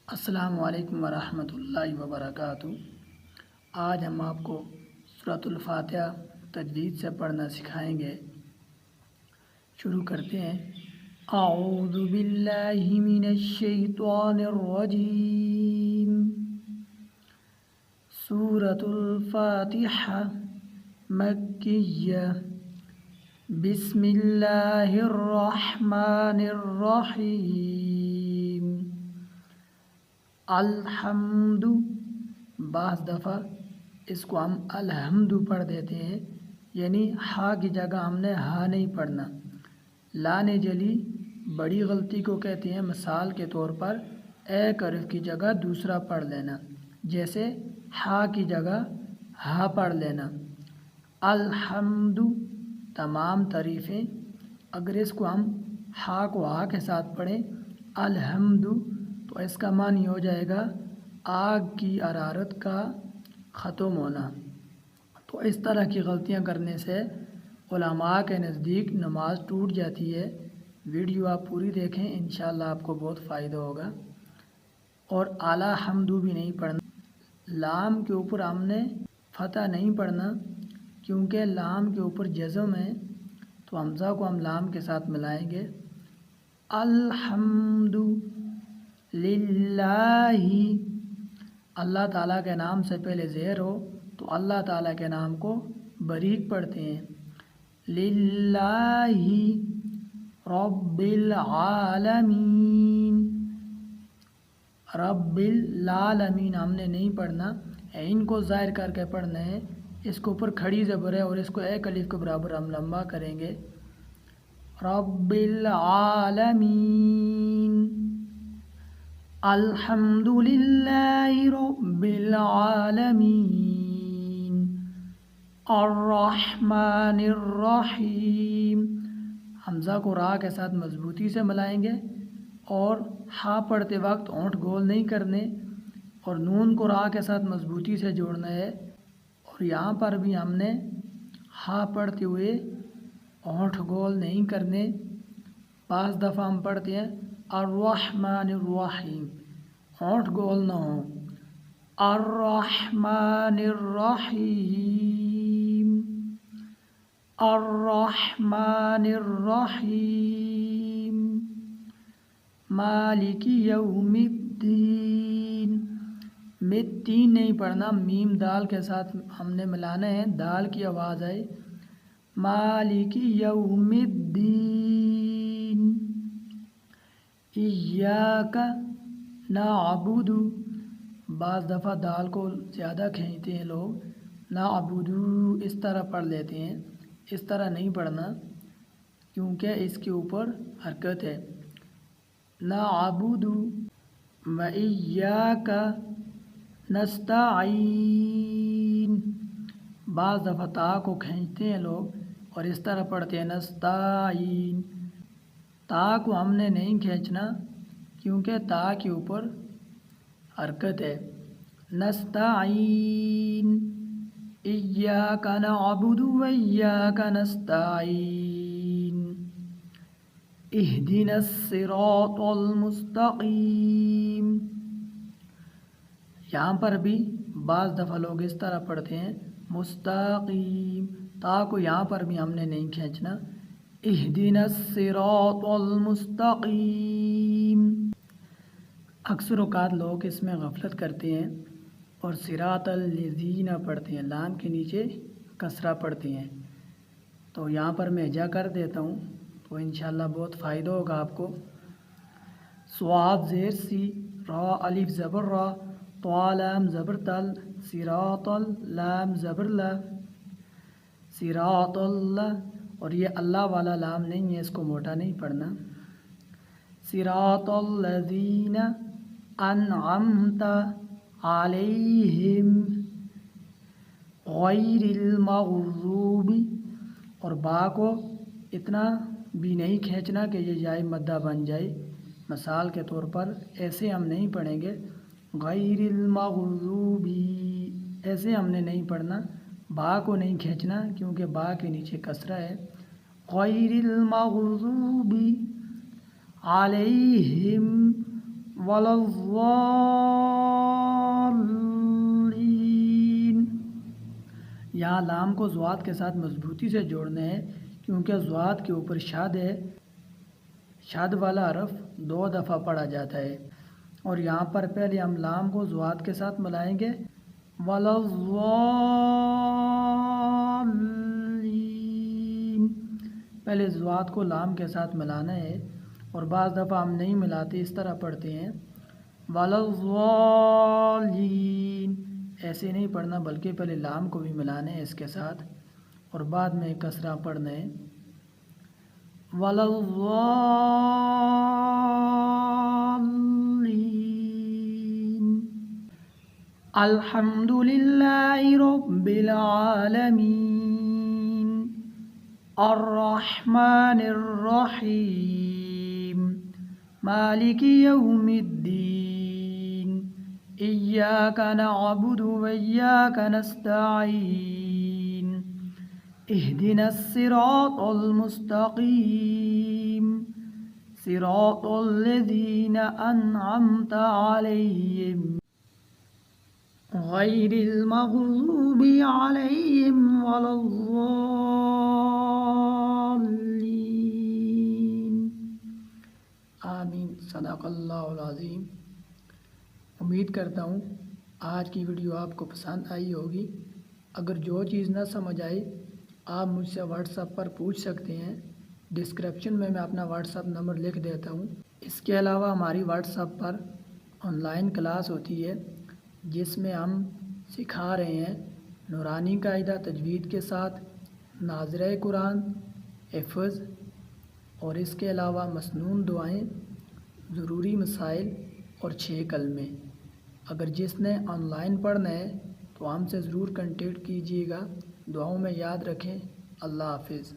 السلام علیکم ورحمۃ اللہ وبرکاتہ۔ آج ہم آپ کو سورۃ الفاتحہ تجوید سے پڑھنا سکھائیں گے۔ شروع کرتے ہیں۔ اعوذ باللہ من الشیطان الرجیم۔ سورۃ الفاتحہ مکیہ۔ بسم اللہ الرحمن الرحیم۔ الحمد، بعض دفعہ اس کو ہم الحمد پڑھ دیتے ہیں، یعنی ہا کی جگہ ہم نے ہا نہیں پڑھنا۔ لام جلی بڑی غلطی کو کہتے ہیں۔ مثال کے طور پر ایک حرف کی جگہ دوسرا پڑھ لینا، جیسے ہا کی جگہ ہا پڑھ لینا۔ الحمد تمام تعریفیں، اگر اس کو ہم ہا کو ہا کے ساتھ پڑھیں الحمد تو اس کا معنی ہو جائے گا آگ کی حرارت کا ختم ہونا۔ تو اس طرح کی غلطیاں کرنے سے علماء کے نزدیک نماز ٹوٹ جاتی ہے۔ ویڈیو آپ پوری دیکھیں، انشاءاللہ آپ کو بہت فائدہ ہوگا۔ اور اعلیٰ حمدو بھی نہیں پڑھنا۔ لام کے اوپر ہم نے فتح نہیں پڑھنا، کیونکہ لام کے اوپر جزم ہے، تو حمزہ کو ہم لام کے ساتھ ملائیں گے۔ الحمد للہ، اللہ تعالیٰ کے نام سے پہلے زیر ہو تو اللہ تعالیٰ کے نام کو باریک پڑھتے ہیں۔ للہ رب العالمین، رب العالمین ہم نے نہیں پڑھنا، ان کو ظاہر کر کے پڑھنا ہے۔ اس کے اوپر کھڑی زبر ہے اور اس کو ایک الف کے برابر ہم لمبا کریں گے۔ رب العالمین، الحمد للہ رب العالمین، الرحمن الرحیم۔ حمزہ کو را کے ساتھ مضبوطی سے ملائیں گے اور ہا پڑھتے وقت ہونٹ گول نہیں کرنے، اور نون کو را کے ساتھ مضبوطی سے جوڑنا ہے۔ اور یہاں پر بھی ہم نے ہا پڑھتے ہوئے ہونٹ گول نہیں کرنے۔ بعض دفعہ ہم پڑھتے ہیں الرحمن الرحیم، ہونٹ گول نہ ہوں۔ الرحمن الرحیم، الرحمن الرحیم، مالک یوم الدین۔ مدین نہیں پڑھنا، میم دال کے ساتھ ہم نے ملانا ہے، دال کی آواز آئے۔ مالک یوم الدین، ایاک نعبد، بعض دفعہ دال کو زیادہ کھینچتے ہیں لوگ، نعبد اس طرح پڑھ لیتے ہیں، اس طرح نہیں پڑھنا کیونکہ اس کے اوپر حرکت ہے۔ نعبد و ایاک نستعین، بعض دفعہ تا کو کھینچتے ہیں لوگ اور اس طرح پڑھتے ہیں نستعین۔ تا کو ہم نے نہیں کھینچنا کیونکہ تا کے اوپر حرکت ہے۔ نستعین، ایاک نعبد و ایاک نستعین، اہدنا الصراط المستقیم۔ یہاں پر بھی بعض دفعہ لوگ اس طرح پڑھتے ہیں مستقیم، تا کو یہاں پر بھی ہم نے نہیں کھینچنا۔ اہدنا الصراط المستقیم۔ اکثر اوقات لوگ اس میں غفلت کرتے ہیں اور صراط الذین پڑھتے ہیں، لام کے نیچے کسرہ پڑھتے ہیں۔ تو یہاں پر میں ہجا کر دیتا ہوں تو انشاءاللہ بہت فائدہ ہوگا آپ کو۔ صاد زیر سی، را الف زبر را، طا لام زبر تل، صراط لام زبر لا، صراط اللہ، اور یہ اللہ والا لام نہیں ہے، اس کو موٹا نہیں پڑھنا۔ صراط الذین انعمت علیہم غیر المغضوب، اور با کو اتنا بھی نہیں کھینچنا کہ یہ جائے مدہ بن جائے۔ مثال کے طور پر ایسے ہم نہیں پڑھیں گے غیر المغضوب، ایسے ہم نے نہیں پڑھنا۔ با کو نہیں کھینچنا کیونکہ با کے نیچے کسرہ ہے۔ غیر المغضوب علیہم ولا الضالین۔ یہاں لام کو ضاد کے ساتھ مضبوطی سے جوڑنا ہے کیونکہ ضاد کے اوپر شاد ہے، شاد والا حرف 2 دفعہ پڑھا جاتا ہے، اور یہاں پر پہلے ہم لام کو ضاد کے ساتھ ملائیں گے ولا الضالین، پہلے ضاد کو لام کے ساتھ ملانا ہے، اور بعض دفعہ ہم نہیں ملاتے، اس طرح پڑھتے ہیں ولا الضالین، ایسے نہیں پڑھنا بلکہ پہلے لام کو بھی ملانا ہے اس کے ساتھ، اور بعد میں کسرہ پڑھنا ہے ولا الضالین۔ الحمد للہ رب العالمین الرحمن الرحیم مالک یوم الدین ایاک نعبد وایاک نستعین اهدنا الصراط المستقیم صراط الذین انعمت علیہم غیر المغضوب علیہم ولا الضالین۔ آمین۔ صدق اللہ العظیم۔ امید کرتا ہوں آج کی ویڈیو آپ کو پسند آئی ہوگی۔ اگر جو چیز نہ سمجھ آئی آپ مجھ سے واٹس ایپ پر پوچھ سکتے ہیں، ڈسکرپشن میں اپنا واٹس ایپ نمبر لکھ دیتا ہوں۔ اس کے علاوہ ہماری what's app per on line class ہوتی ہے جس میں ہم سکھا رہے ہیں نورانی قاعدہ تجوید کے ساتھ ناظرہ قرآن، حفظ، اور اس کے علاوہ مسنون دعائیں، ضروری مسائل اور 6 کلمے۔ اگر جس نے آن لائن پڑھنا ہے تو ہم سے ضرور کنٹیکٹ کیجیے گا۔ دعاؤں میں یاد رکھیں۔ اللہ حافظ۔